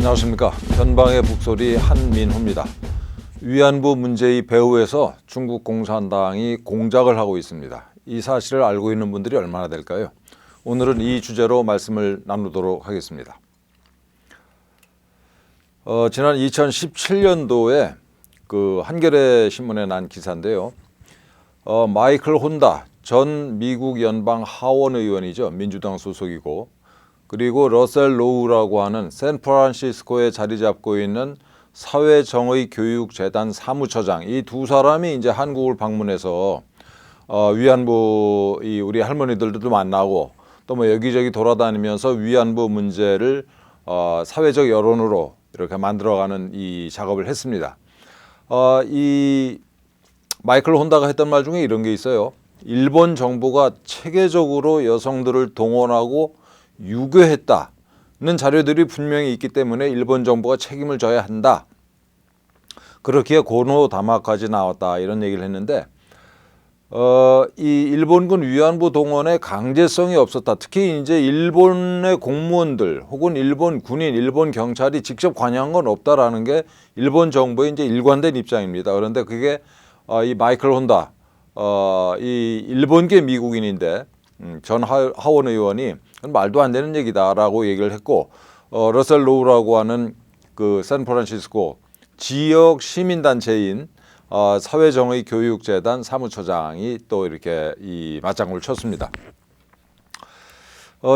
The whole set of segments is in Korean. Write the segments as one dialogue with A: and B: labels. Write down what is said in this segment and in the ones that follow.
A: 안녕하십니까. 변방의 북소리 한민호입니다. 위안부 문제의 배후에서 중국 공산당이 공작을 하고 있습니다. 이 사실을 알고 있는 분들이 얼마나 될까요? 오늘은 이 주제로 말씀을 나누도록 하겠습니다. 지난 2017년도에 그 한겨레 신문에 난 기사인데요. 마이클 혼다 전 미국 연방 하원 의원이죠. 민주당 소속이고, 그리고 러셀 로우라고 하는 샌프란시스코에 자리 잡고 있는 사회정의교육재단 사무처장, 이 두 사람이 이제 한국을 방문해서 위안부 우리 할머니들도 만나고 또 뭐 여기저기 돌아다니면서 위안부 문제를 사회적 여론으로 이렇게 만들어가는 이 작업을 했습니다. 이 마이클 혼다가 했던 말 중에 이런 게 있어요. 일본 정부가 체계적으로 여성들을 동원하고 유교했다는 자료들이 분명히 있기 때문에 일본 정부가 책임을 져야 한다. 그렇기에 고노다마까지 나왔다, 이런 얘기를 했는데, 이 일본군 위안부 동원에 강제성이 없었다. 특히 이제 일본의 공무원들 혹은 일본 군인, 일본 경찰이 직접 관여한 건 없다라는 게 일본 정부의 이제 일관된 입장입니다. 그런데 그게 이 마이클 혼다, 이 일본계 미국인인데 전 하원 의원이 말도 안 되는 얘기다라고 얘기를 했고, 러셀 로우라고 하는 그 샌프란시스코 지역 시민단체인 사회정의교육재단 사무처장이 또 이렇게 이 맞장구를 쳤습니다.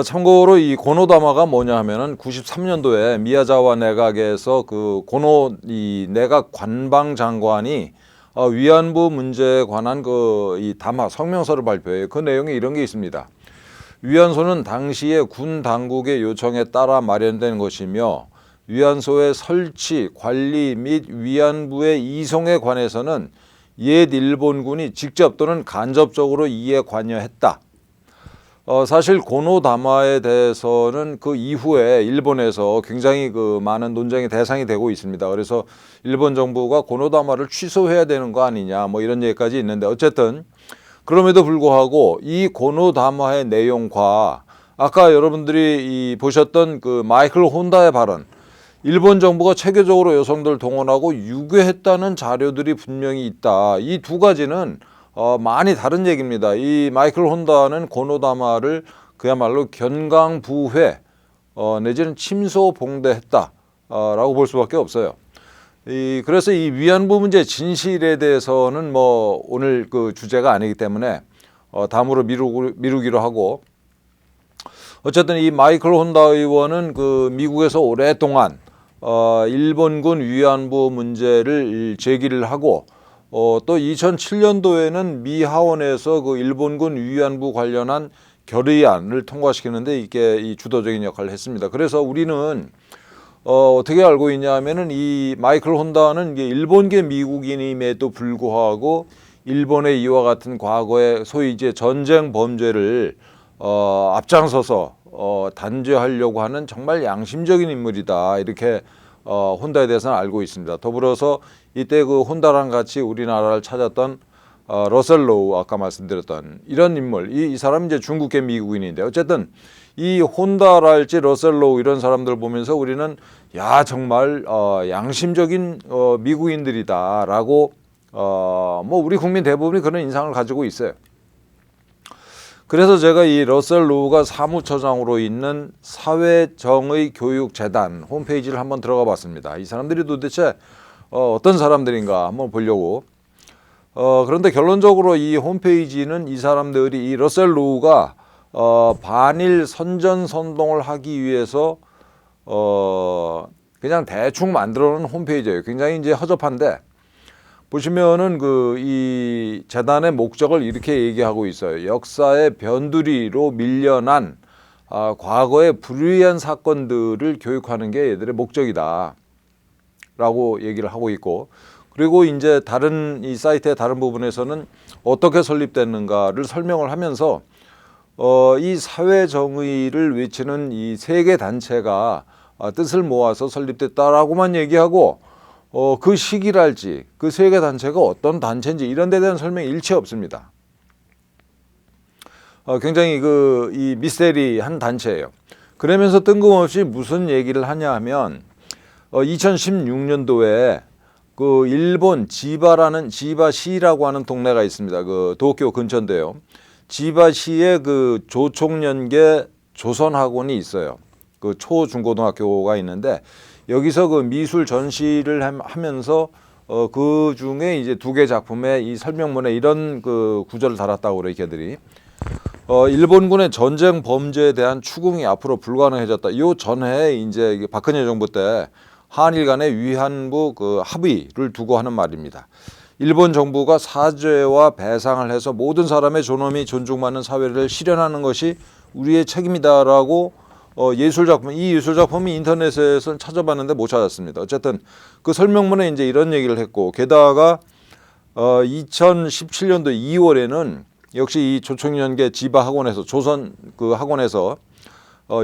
A: 참고로 이 고노다마가 뭐냐 하면은 93년도에 미야자와 내각에서 그 고노 이 내각 관방장관이 위안부 문제에 관한 그 이 담화 성명서를 발표해요. 그 내용에 이런 게 있습니다. 위안소는 당시의 군 당국의 요청에 따라 마련된 것이며 위안소의 설치, 관리 및 위안부의 이송에 관해서는 옛 일본군이 직접 또는 간접적으로 이에 관여했다. 사실 고노다마에 대해서는 그 이후에 일본에서 굉장히 그 많은 논쟁의 대상이 되고 있습니다. 그래서 일본 정부가 고노다마를 취소해야 되는 거 아니냐, 뭐 이런 얘기까지 있는데, 어쨌든 그럼에도 불구하고 이 고노다마의 내용과 아까 여러분들이 보셨던 그 마이클 혼다의 발언, 일본 정부가 체계적으로 여성들 동원하고 유교했다는 자료들이 분명히 있다. 이 두 가지는 많이 다른 얘기입니다. 이 마이클 혼다는 고노다마를 그야말로 견강부회 내지는 침소봉대했다라고 볼 수밖에 없어요. 그래서 이 위안부 문제 진실에 대해서는 뭐 오늘 그 주제가 아니기 때문에 다음으로 미루기로 하고, 어쨌든 이 마이클 혼다 의원은 그 미국에서 오랫동안 일본군 위안부 문제를 제기를 하고, 또 2007년도에는 미 하원에서 그 일본군 위안부 관련한 결의안을 통과시키는데 이게 이 주도적인 역할을 했습니다. 그래서 우리는 어떻게 알고 있냐 하면은 이 마이클 혼다는 이게 일본계 미국인임에도 불구하고 일본의 이와 같은 과거의 소위 이제 전쟁 범죄를 앞장서서 단죄하려고 하는 정말 양심적인 인물이다, 이렇게 혼다에 대해서는 알고 있습니다. 더불어서 이때 그 혼다랑 같이 우리나라를 찾았던 러셀 로우, 아까 말씀드렸던 이런 인물, 이 사람은 이제 중국계 미국인인데, 어쨌든 이 혼다랄지 러셀 로우 이런 사람들 보면서 우리는 야 정말 양심적인 미국인들이다라고 뭐 우리 국민 대부분이 그런 인상을 가지고 있어요. 그래서 제가 이 러셀 로우가 사무처장으로 있는 사회정의교육재단 홈페이지를 한번 들어가 봤습니다. 이 사람들이 도대체 어떤 사람들인가 한번 보려고. 그런데 결론적으로 이 홈페이지는 이 사람들이 이 러셀 로우가 반일 선전선동을 하기 위해서 그냥 대충 만들어 놓은 홈페이지예요. 굉장히 이제 허접한데, 보시면은 이 재단의 목적을 이렇게 얘기하고 있어요. 역사의 변두리로 밀려난 과거의 불의한 사건들을 교육하는 게 얘들의 목적이다 라고 얘기를 하고 있고, 그리고 이제 다른 이 사이트의 다른 부분에서는 어떻게 설립됐는가를 설명을 하면서 이 사회정의를 외치는 이 세 개 단체가 뜻을 모아서 설립됐다라고만 얘기하고, 그 시기랄지 그 세 개 단체가 어떤 단체인지 이런 데 대한 설명이 일체 없습니다. 굉장히 이 미스테리한 단체예요. 그러면서 뜬금없이 무슨 얘기를 하냐 하면, 2016년도에 그 일본 지바시라고 하는 동네가 있습니다. 그 도쿄 근처인데요. 지바시에 그 조총련계 조선학원이 있어요. 그 초중고등학교가 있는데 여기서 그 미술 전시를 하면서 그 중에 이제 2개 작품에 이 설명문에 이런 그 구절을 달았다고 그래요, 걔들이. 일본군의 전쟁 범죄에 대한 추궁이 앞으로 불가능해졌다. 요 전에 이제 박근혜 정부 때 한일 간의 위안부 그 합의를 두고 하는 말입니다. 일본 정부가 사죄와 배상을 해서 모든 사람의 존엄이 존중받는 사회를 실현하는 것이 우리의 책임이다라고 이 예술작품이 인터넷에서 찾아봤는데 못 찾았습니다. 어쨌든 그 설명문에 이제 이런 얘기를 했고, 게다가 2017년도 2월에는 역시 이 조총련계 지바 학원에서 조선 그 학원에서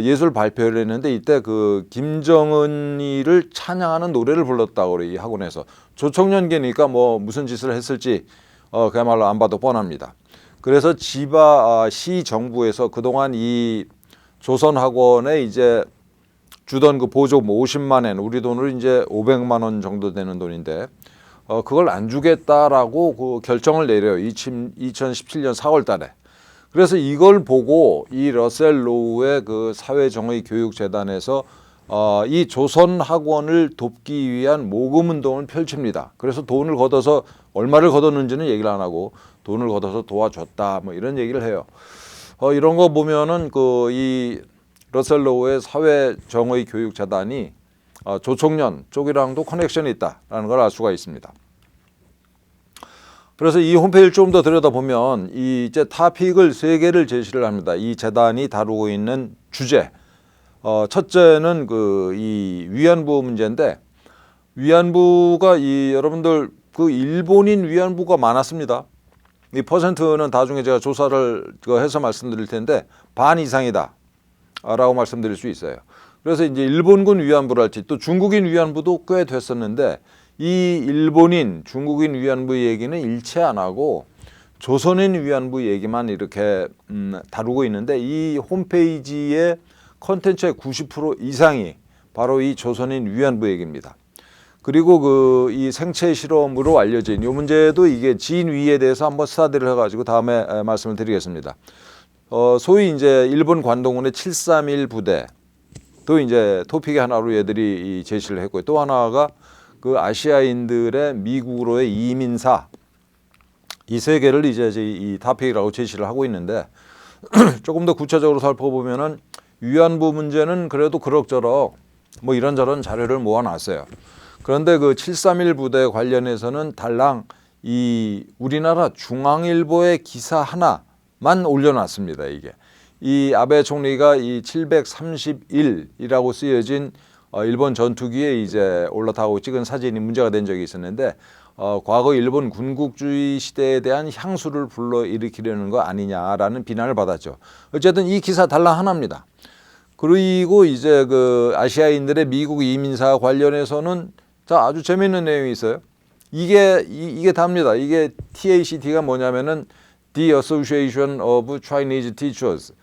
A: 예술 발표를 했는데 이때 그 김정은이를 찬양하는 노래를 불렀다고 그래요. 이 학원에서. 조총련계니까 뭐 무슨 짓을 했을지 그야말로 안 봐도 뻔합니다. 그래서 지바 시 정부에서 그동안 이 조선 학원에 이제 주던 그 보조금 50만 엔, 우리 돈으로 이제 500만 원 정도 되는 돈인데 그걸 안 주겠다라고 그 결정을 내려요. 2017년 4월 달에. 그래서 이걸 보고 이 러셀 로우의 그 사회정의교육재단에서 이 조선 학원을 돕기 위한 모금 운동을 펼칩니다. 그래서 돈을 걷어서 얼마를 걷었는지는 얘기를 안 하고 돈을 걷어서 도와줬다 뭐 이런 얘기를 해요. 이런 거 보면은 그 이 러셀 로우의 사회정의교육재단이 조총련 쪽이랑도 커넥션이 있다라는 걸 알 수가 있습니다. 그래서 이 홈페이지를 좀 더 들여다보면 이제 토픽을 3개를 제시를 합니다. 이 재단이 다루고 있는 주제. 첫째는 그 이 위안부 문제인데, 위안부가 여러분들 그 일본인 위안부가 많았습니다. 이 퍼센트는 나중에 제가 조사를 해서 말씀드릴 텐데 반 이상이다 라고 말씀드릴 수 있어요. 그래서 이제 일본군 위안부랄지 또 중국인 위안부도 꽤 됐었는데 이 일본인, 중국인 위안부 얘기는 일체 안 하고 조선인 위안부 얘기만 이렇게 다루고 있는데 이 홈페이지의 컨텐츠의 90% 이상이 바로 이 조선인 위안부 얘기입니다. 그리고 그 이 생체 실험으로 알려진 이 문제도 이게 진위에 대해서 한번 스타디를 해가지고 다음에 말씀을 드리겠습니다. 소위 이제 일본 관동군의 731 부대 또 이제 토픽의 하나로 얘들이 제시를 했고, 또 하나가 그 아시아인들의 미국으로의 이민사, 이 3개를 이제 이 토픽이라고 제시를 하고 있는데 조금 더 구체적으로 살펴보면은 위안부 문제는 그래도 그럭저럭 뭐 이런저런 자료를 모아놨어요. 그런데 그 731 부대 관련해서는 달랑 이 우리나라 중앙일보의 기사 하나만 올려놨습니다. 이게 이 아베 총리가 이 731이라고 쓰여진 일본 전투기에 이제 올라타고 찍은 사진이 문제가 된 적이 있었는데 과거 일본 군국주의 시대에 대한 향수를 불러일으키려는 거 아니냐라는 비난을 받았죠. 어쨌든 이 기사 달랑 하나입니다. 그리고 이제 그 아시아인들의 미국 이민사 관련해서는 자, 아주 재미있는 내용이 있어요. 이게 답니다. 이게 TACT가 뭐냐면은 The Association of Chinese Teachers.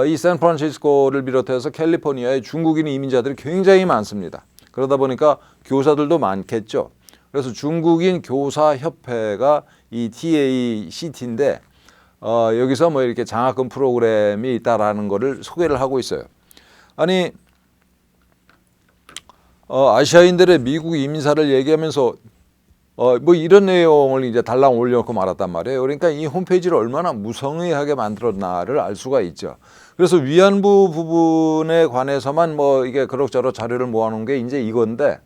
A: 이 샌프란시스코를 비롯해서 캘리포니아에 중국인 이민자들이 굉장히 많습니다. 그러다 보니까 교사들도 많겠죠. 그래서 중국인 교사협회가 이 TACT인데 여기서 뭐 이렇게 장학금 프로그램이 있다라는 거를 소개를 하고 있어요. 아니 아시아인들의 미국 이민사를 얘기하면서 뭐 이런 내용을 이제 달랑 올려놓고 말았단 말이에요. 그러니까 이 홈페이지를 얼마나 무성의하게 만들었나를 알 수가 있죠. 그래서 위안부 부분에 관해서만 뭐 이게 그럭저럭 자료를 모아놓은 게 이제 이건데,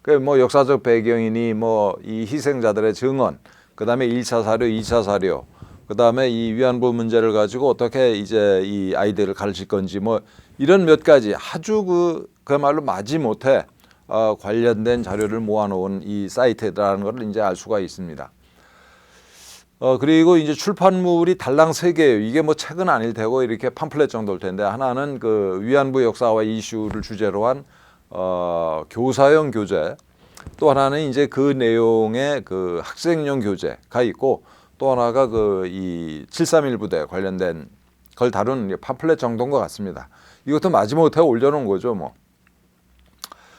A: 그 뭐 역사적 배경이니 뭐 이 희생자들의 증언, 그 다음에 1차 사료, 2차 사료, 그 다음에 이 위안부 문제를 가지고 어떻게 이제 이 아이들을 가르칠 건지 뭐 이런 몇 가지 아주 그야말로 마지못해 관련된 자료를 모아놓은 이 사이트라는 걸 이제 알 수가 있습니다. 그리고 이제 출판물이 달랑 3개예요. 이게 뭐 책은 아닐 테고 이렇게 팜플렛 정도일 텐데, 하나는 그 위안부 역사와 이슈를 주제로 한 교사용 교재, 또 하나는 이제 그 내용의 그 학생용 교재가 있고, 또 하나가 그 이 731 부대 관련된 걸 다룬 팜플렛 정도인 것 같습니다. 이것도 마지못해 올려놓은 거죠, 뭐.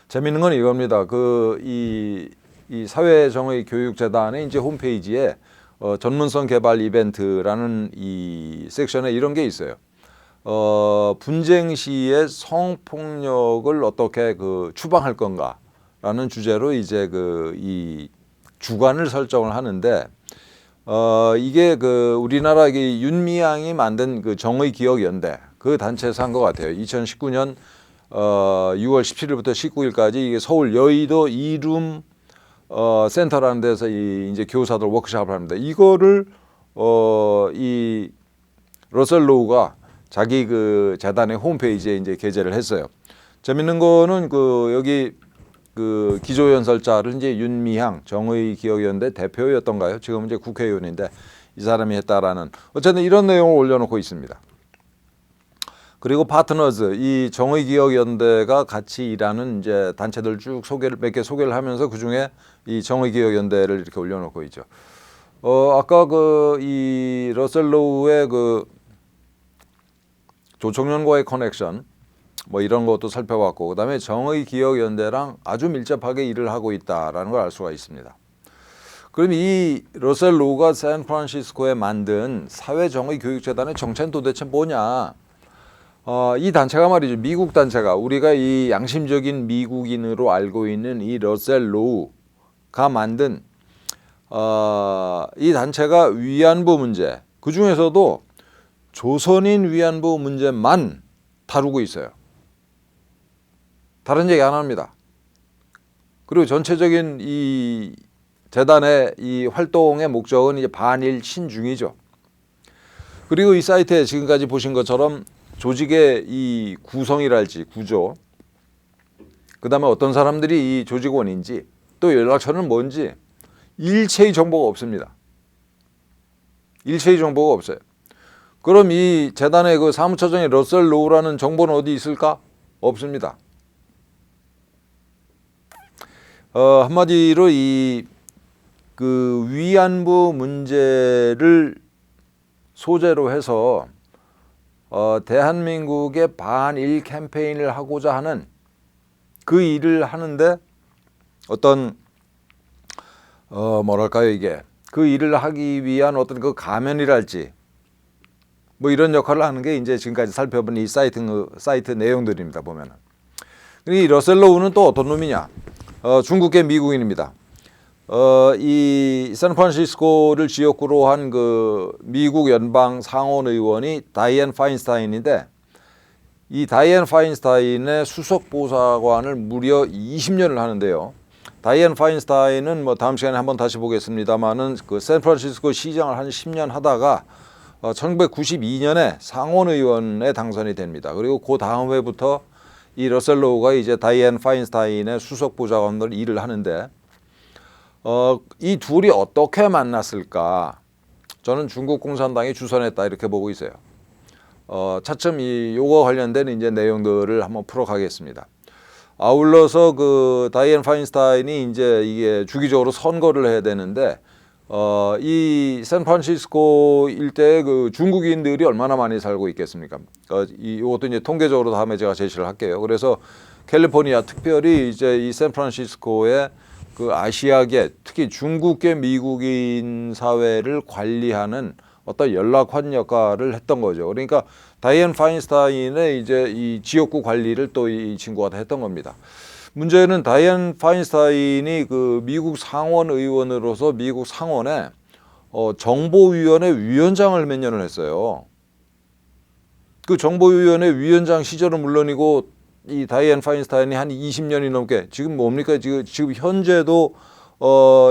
A: 재밌는 건 이겁니다. 이 사회정의교육재단의 이제 홈페이지에 전문성 개발 이벤트라는 이 섹션에 이런 게 있어요. 분쟁 시에 성폭력을 어떻게 추방할 건가라는 주제로 이제 이 주관을 설정을 하는데, 이게 우리나라 윤미향이 만든 정의기억연대 그 단체에서 한 것 같아요. 2019년 6월 17일부터 19일까지 이게 서울 여의도 이룸 센터라는 데서 이제 교사들 워크숍을 합니다. 이거를 이 러셀 로우가 자기 재단의 홈페이지에 이제 게재를 했어요. 재밌는 거는 여기 기조연설자를 이제 윤미향 정의기억연대 대표였던가요? 지금 이제 국회의원인데 이 사람이 했다라는, 어쨌든 이런 내용을 올려놓고 있습니다. 그리고 파트너즈, 이 정의기억연대가 같이 일하는 이제 단체들 쭉 몇 개 소개를 하면서 그 중에 이 정의기억연대를 이렇게 올려놓고 있죠. 아까 이 러셀 로우의 조청년과의 커넥션 뭐 이런 것도 살펴봤고, 그다음에 정의기억연대랑 아주 밀접하게 일을 하고 있다라는 걸 알 수가 있습니다. 그럼 이 러셀 로우가 샌프란시스코에 만든 사회정의교육재단의 정체는 도대체 뭐냐? 이 단체가 말이죠. 미국 단체가, 우리가 이 양심적인 미국인으로 알고 있는 이 러셀 로우가 만든 이 단체가 위안부 문제, 그 중에서도 조선인 위안부 문제만 다루고 있어요. 다른 얘기 안 합니다. 그리고 전체적인 이 재단의 이 활동의 목적은 이제 반일 친중이죠. 그리고 이 사이트에 지금까지 보신 것처럼 조직의 이 구성이랄지 구조, 그 다음에 어떤 사람들이 이 조직원인지, 또 연락처는 뭔지 일체의 정보가 없습니다. 일체의 정보가 없어요. 그럼 이 재단의 사무처장인 러셀 로우라는 정보는 어디 있을까? 없습니다. 한마디로 이 위안부 문제를 소재로 해서 대한민국의 반일 캠페인을 하고자 하는 그 일을 하는데, 어떤 뭐랄까요, 이게 그 일을 하기 위한 어떤 가면이랄지 뭐 이런 역할을 하는 게 이제 지금까지 살펴본 이 사이트 내용들입니다. 보면은 이 러셀 로우는 또 어떤 놈이냐? 중국계 미국인입니다. 이 샌프란시스코를 지역구로 한 미국 연방 상원 의원이 다이앤 파인스타인인데, 이 다이앤 파인스타인의 수석 보좌관을 무려 20년을 하는데요. 다이앤 파인스타인은 뭐 다음 시간에 한번 다시 보겠습니다만은 샌프란시스코 시장을 한 10년 하다가 1992년에 상원 의원에 당선이 됩니다. 그리고 그 다음 해부터 이 러셀 로우가 이제 다이앤 파인스타인의 수석 보좌관으로 일을 하는데, 이 둘이 어떻게 만났을까? 저는 중국 공산당이 주선했다 이렇게 보고 있어요. 차츰 요거 관련된 이제 내용들을 한번 풀어가겠습니다. 아울러서 다이앤 파인스타인이 이제 이게 주기적으로 선거를 해야 되는데, 이 샌프란시스코 일대에 중국인들이 얼마나 많이 살고 있겠습니까? 이것도 이제 통계적으로 다음에 제가 제시를 할게요. 그래서 캘리포니아, 특별히 이제 이 샌프란시스코에 아시아계, 특히 중국계 미국인 사회를 관리하는 어떤 연락환 역할을 했던 거죠. 그러니까 다이앤 파인스타인의 이제 이 지역구 관리를 또 이 친구가 다 했던 겁니다. 문제는 다이앤 파인스타인이 미국 상원 의원으로서 미국 상원에 정보위원회 위원장을 몇 년을 했어요. 그 정보위원회 위원장 시절은 물론이고, 이 다이앤 파인스타인이 한 20년이 넘게, 지금 뭡니까? 지금 현재도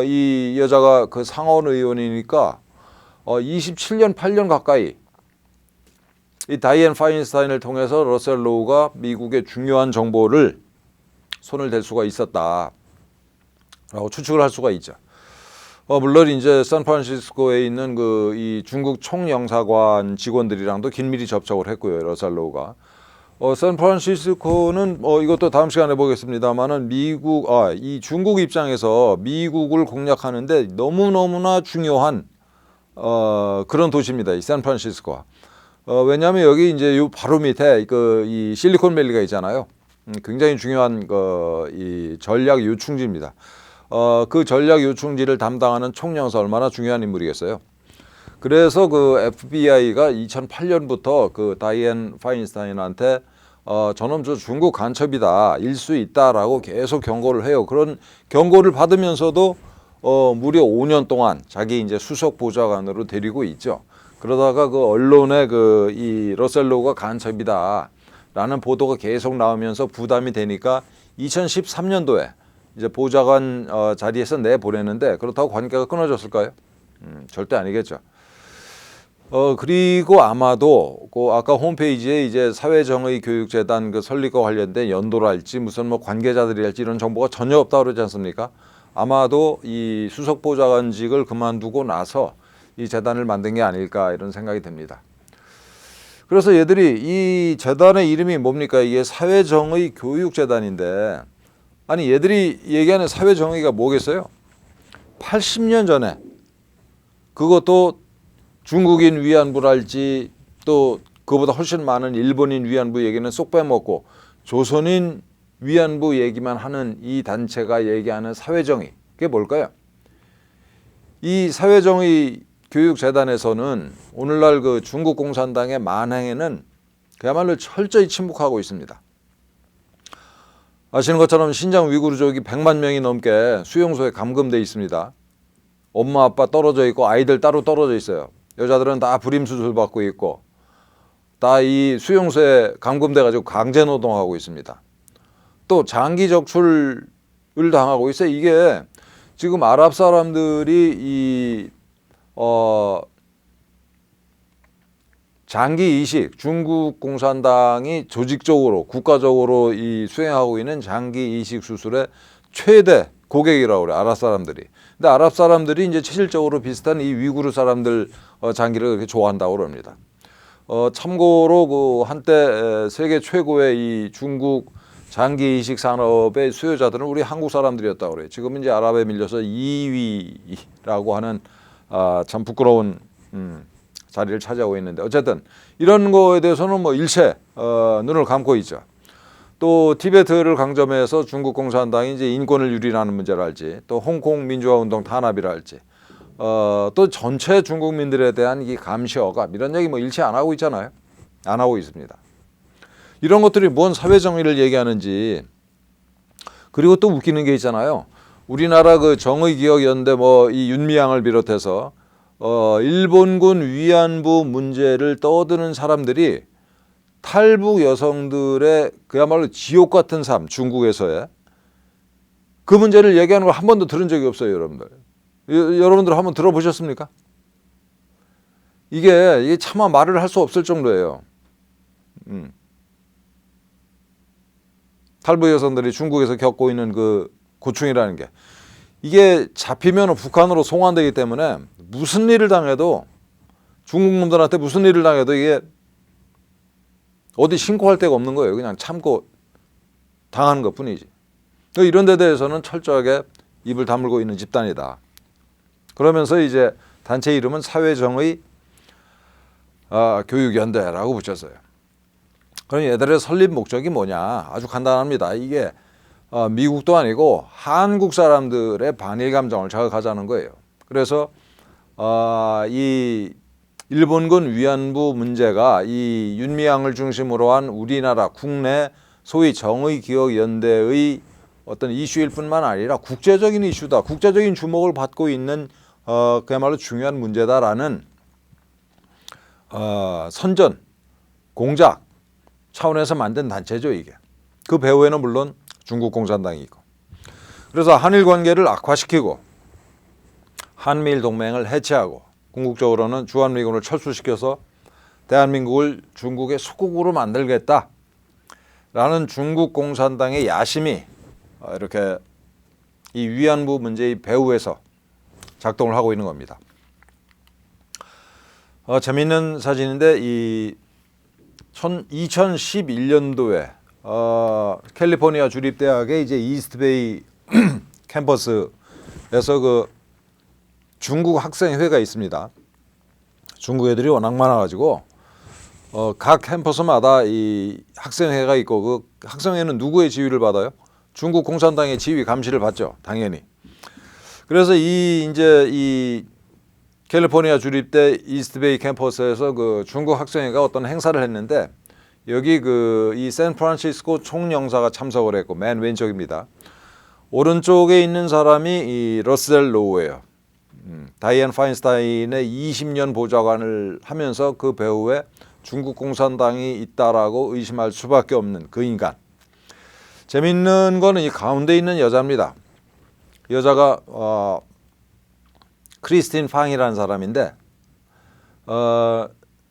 A: 이 여자가 상원 의원이니까 27년, 8년 가까이 이 다이앤 파인스타인을 통해서 러셀 로우가 미국의 중요한 정보를 손을 댈 수가 있었다라고 추측을 할 수가 있죠. 물론 이제 샌프란시스코에 있는 이 중국 총영사관 직원들이랑도 긴밀히 접촉을 했고요, 러셀 로우가. 샌프란시스코는 이것도 다음 시간에 보겠습니다만은 이 중국 입장에서 미국을 공략하는데 너무너무나 중요한 그런 도시입니다, 이 샌프란시스코가. 왜냐하면 여기 이제 요 바로 밑에 이 실리콘밸리가 있잖아요. 굉장히 중요한 이 전략 요충지입니다. 그 전략 요충지를 담당하는 총령은 얼마나 중요한 인물이겠어요. 그래서 그 FBI가 2008년부터 그 다이앤 파인스타인한테 저놈 저 중국 간첩이다, 일 수 있다라고 계속 경고를 해요. 그런 경고를 받으면서도 무려 5년 동안 자기 이제 수석 보좌관으로 데리고 있죠. 그러다가 그 언론에 이 러셀로우가 간첩이다라는 보도가 계속 나오면서 부담이 되니까 2013년도에 이제 보좌관 자리에서 내보내는데, 그렇다고 관계가 끊어졌을까요? 절대 아니겠죠. 그리고 아마도 그 아까 홈페이지에 이제 사회정의교육재단 그 설립과 관련된 연도랄지 무슨 뭐 관계자들이랄지 이런 정보가 전혀 없다고 그러지 않습니까? 아마도 이 수석보좌관직을 그만두고 나서 이 재단을 만든 게 아닐까 이런 생각이 듭니다. 그래서 얘들이 이 재단의 이름이 뭡니까? 이게 사회정의교육재단인데, 아니 얘들이 얘기하는 사회정의가 뭐겠어요? 80년 전에 그것도 중국인 위안부랄지 또 그보다 훨씬 많은 일본인 위안부 얘기는 쏙 빼먹고 조선인 위안부 얘기만 하는 이 단체가 얘기하는 사회정의, 그게 뭘까요? 이 사회정의 교육재단에서는 오늘날 그 중국 공산당의 만행에는 그야말로 철저히 침묵하고 있습니다. 아시는 것처럼 신장 위구르족이 100만 명이 넘게 수용소에 감금돼 있습니다. 엄마 아빠 떨어져 있고 아이들 따로 떨어져 있어요. 여자들은 다 불임수술 받고 있고 다 이 수용소에 감금돼 가지고 강제 노동하고 있습니다. 또 장기 적출을 당하고 있어요. 이게 지금 아랍 사람들이 이 장기 이식, 중국 공산당이 조직적으로 국가적으로 이 수행하고 있는 장기 이식 수술의 최대 고객이라고 그래요, 아랍 사람들이. 근데 아랍 사람들이 이제 체질적으로 비슷한 이 위구르 사람들 장기를 그렇게 좋아한다고 그럽니다. 참고로 그 한때 세계 최고의 이 중국 장기 이식 산업의 수요자들은 우리 한국 사람들이었다고 그래요. 지금은 이제 아랍에 밀려서 2위라고 하는 참 부끄러운 자리를 차지하고 있는데, 어쨌든 이런 거에 대해서는 뭐 일체 눈을 감고 있죠. 또 티베트를 강점해서 중국 공산당이 이제 인권을 유린하는 문제랄지, 또 홍콩 민주화 운동 탄압이랄지, 또 전체 중국민들에 대한 이 감시 억압 이런 얘기 뭐 일체 안 하고 있잖아요. 안 하고 있습니다. 이런 것들이 뭔 사회정의를 얘기하는지. 그리고 또 웃기는 게 있잖아요. 우리나라 그 정의기억연대 뭐 이 윤미향을 비롯해서 일본군 위안부 문제를 떠드는 사람들이 탈북 여성들의 그야말로 지옥 같은 삶, 중국에서의 그 문제를 얘기하는 걸 한 번도 들은 적이 없어요, 여러분들. 여러분들 한번 들어보셨습니까? 이게 차마 말을 할 수 없을 정도예요. 탈북 여성들이 중국에서 겪고 있는 그 고충이라는 게, 이게 잡히면 북한으로 송환되기 때문에 무슨 일을 당해도, 중국 놈들한테 무슨 일을 당해도 이게 어디 신고할 데가 없는 거예요. 그냥 참고 당하는 것 뿐이지. 이런 데 대해서는 철저하게 입을 다물고 있는 집단이다. 그러면서 이제 단체 이름은 사회정의 교육연대라고 붙였어요. 그럼 얘들의 설립 목적이 뭐냐? 아주 간단합니다. 이게 미국도 아니고 한국 사람들의 반일 감정을 자극하자는 거예요. 그래서 이 일본군 위안부 문제가 이 윤미향을 중심으로 한 우리나라 국내 소위 정의기억연대의 어떤 이슈일 뿐만 아니라 국제적인 이슈다, 국제적인 주목을 받고 있는 그야말로 중요한 문제다라는 선전, 공작 차원에서 만든 단체죠, 이게. 그 배후에는 물론 중국 공산당이 있고. 그래서 한일 관계를 악화시키고 한미일 동맹을 해체하고 궁극적으로는 주한미군을 철수시켜서 대한민국을 중국의 속국으로 만들겠다라는 중국 공산당의 야심이 이렇게 이 위안부 문제의 배후에서 작동을 하고 있는 겁니다. 재미있는 사진인데, 이 2011년도에 캘리포니아 주립대학의 이제 이스트베이 캠퍼스에서 그 중국 학생회가 있습니다. 중국 애들이 워낙 많아가지고 각 캠퍼스마다 이 학생회가 있고 그 학생회는 누구의 지휘를 받아요? 중국 공산당의 지휘 감시를 받죠, 당연히. 그래서 이제 이 캘리포니아 주립대 이스트베이 캠퍼스에서 그 중국 학생회가 어떤 행사를 했는데 여기 이 샌프란시스코 총영사가 참석을 했고 맨 왼쪽입니다. 오른쪽에 있는 사람이 이 러셀 로우예요. 다이앤 파인스타인의 20년 보좌관을 하면서 그 배후에 중국 공산당이 있다라고 의심할 수밖에 없는 그 인간. 재밌는 거는 이 가운데 있는 여자입니다. 여자가 크리스틴 팡이라는 사람인데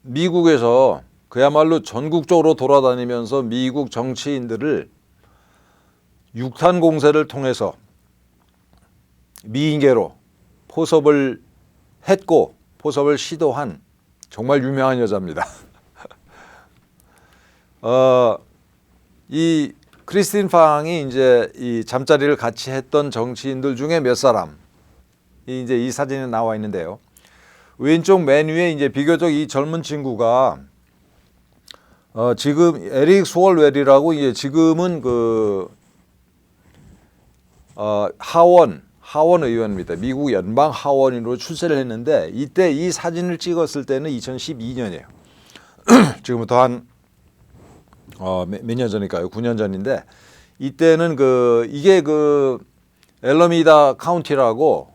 A: 미국에서 그야말로 전국적으로 돌아다니면서 미국 정치인들을 육탄 공세를 통해서 미인계로 포섭을 했고 포섭을 시도한 정말 유명한 여자입니다. 이 크리스틴 팡이 이제 이 잠자리를 같이 했던 정치인들 중에 몇 사람이 이제 이 사진에 나와 있는데요. 왼쪽 맨 위에 이제 비교적 이 젊은 친구가 지금 에릭 스월웰이라고 이제 지금은 하원 의원입니다. 미국 연방 하원인으로 출세를 했는데 이때 이 사진을 찍었을 때는 2012년이에요. 지금부터 한 몇 년 전일까요? 9년 전인데 이때는 이게 엘러미다 카운티라고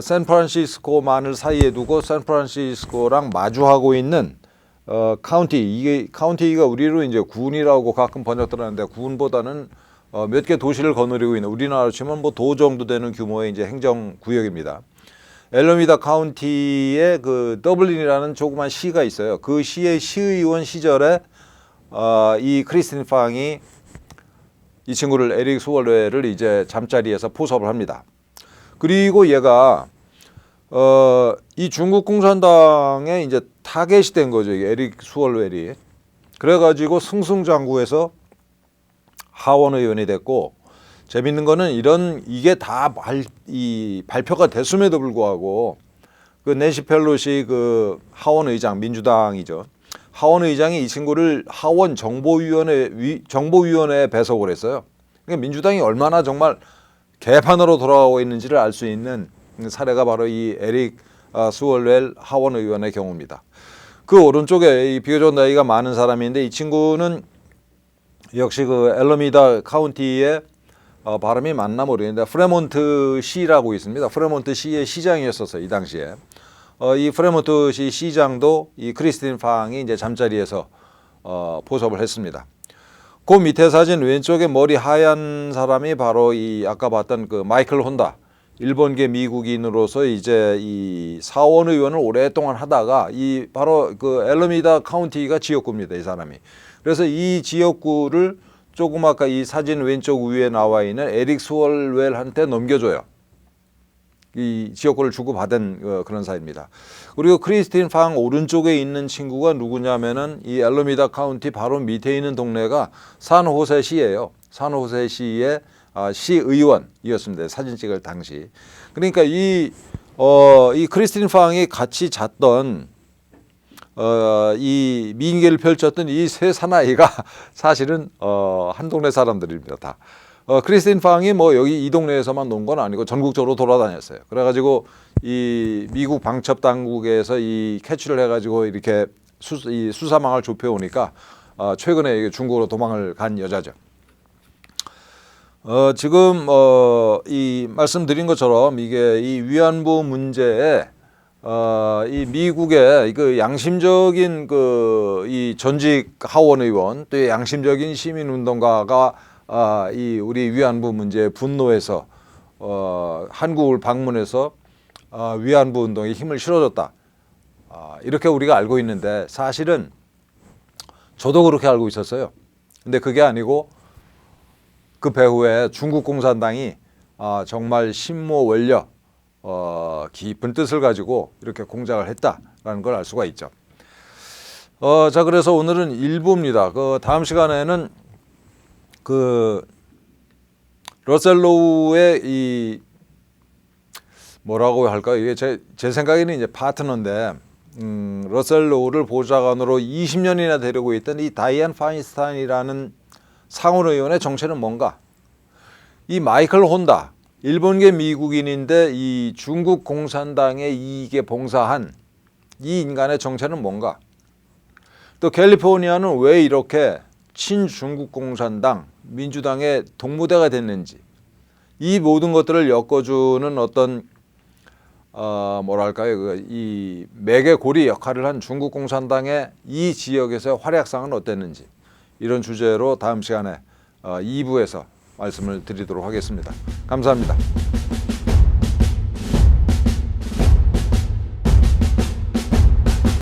A: 샌프란시스코만을 사이에 두고 샌프란시스코랑 마주하고 있는 카운티. 이게 카운티가 우리로 이제 군이라고 가끔 번역들 하는데 군보다는 몇 개 도시를 거느리고 있는 우리나라로 치면 뭐 도 정도 되는 규모의 이제 행정 구역입니다. 엘러미다 카운티에 더블린이라는 조그만 시가 있어요. 그 시의 시의원 시절에 이 크리스틴 팡이 이 친구를 에릭 스월웰을 이제 잠자리에서 포섭을 합니다. 그리고 얘가 이 중국 공산당에 이제 타겟이 된 거죠. 에릭 스월웰이. 그래가지고 승승장구해서 하원 의원이 됐고 재밌는 거는 이게 다 발표가 됐음에도 불구하고 낸시 펠로시 하원 의장 민주당이죠. 하원 의장이 이 친구를 하원 정보위원회에 배석을 했어요. 그러니까 민주당이 얼마나 정말 개판으로 돌아가고 있는지를 알 수 있는 사례가 바로 이 에릭 스월웰 하원 의원의 경우입니다. 그 오른쪽에 이 비교적 나이가 많은 사람인데 이 친구는 역시 엘러미다 카운티의 발음이 맞나 모르겠는데 프레몬트 시라고 있습니다. 프레몬트 시의 시장이었었어요, 이 당시에. 이 프레몬트 시 시장도 이 크리스틴 팡이 이제 잠자리에서 포섭을 했습니다. 그 밑에 사진 왼쪽에 머리 하얀 사람이 바로 이 아까 봤던 마이클 혼다, 일본계 미국인으로서 이제 이 사원 의원을 오랫동안 하다가 바로 엘러미다 카운티가 지역구입니다, 이 사람이. 그래서 이 지역구를 조금 아까 이 사진 왼쪽 위에 나와 있는 에릭 스월웰한테 넘겨줘요. 이 지역구를 주고받은 그런 사이입니다. 그리고 크리스틴 팡 오른쪽에 있는 친구가 누구냐면은 이 엘러미다 카운티 바로 밑에 있는 동네가 산호세시예요. 산호세시의 시의원이었습니다. 사진 찍을 당시. 그러니까 이 크리스틴 팡이 같이 잤던 이 미인계를 펼쳤던 이 세 사나이가 사실은 한 동네 사람들입니다. 다. 크리스틴 팡이 뭐 여기 이 동네에서만 논 건 아니고 전국적으로 돌아다녔어요. 그래가지고 이 미국 방첩 당국에서 이 캐치를 해가지고 이렇게 수사망을 좁혀오니까 최근에 중국으로 도망을 간 여자죠. 지금 이 말씀드린 것처럼 이게 이 위안부 문제에 이 미국의 양심적인 이 전직 하원 의원 또 양심적인 시민운동가가 이 우리 위안부 문제에 분노해서 한국을 방문해서 위안부 운동에 힘을 실어줬다. 이렇게 우리가 알고 있는데 사실은 저도 그렇게 알고 있었어요. 근데 그게 아니고 그 배후에 중국 공산당이 정말 심모원력 깊은 뜻을 가지고 이렇게 공작을 했다라는 걸 알 수가 있죠. 자, 그래서 오늘은 1부입니다. 다음 시간에는 러셀 로우의 이 뭐라고 할까요? 이게 제 생각에는 이제 파트너인데 러셀 로우를 보좌관으로 20년이나 데리고 있던 이 다이안 파인스타인이라는 상원의원의 정체는 뭔가? 이 마이클 혼다, 일본계 미국인인데 이 중국 공산당의 이익에 봉사한 이 인간의 정체는 뭔가? 또 캘리포니아는 왜 이렇게 친중국 공산당, 민주당의 동무대가 됐는지, 이 모든 것들을 엮어주는 어떤 뭐랄까요, 이 매개고리 역할을 한 중국 공산당의 이 지역에서의 활약상은 어땠는지, 이런 주제로 다음 시간에 2부에서 말씀을 드리도록 하겠습니다. 감사합니다.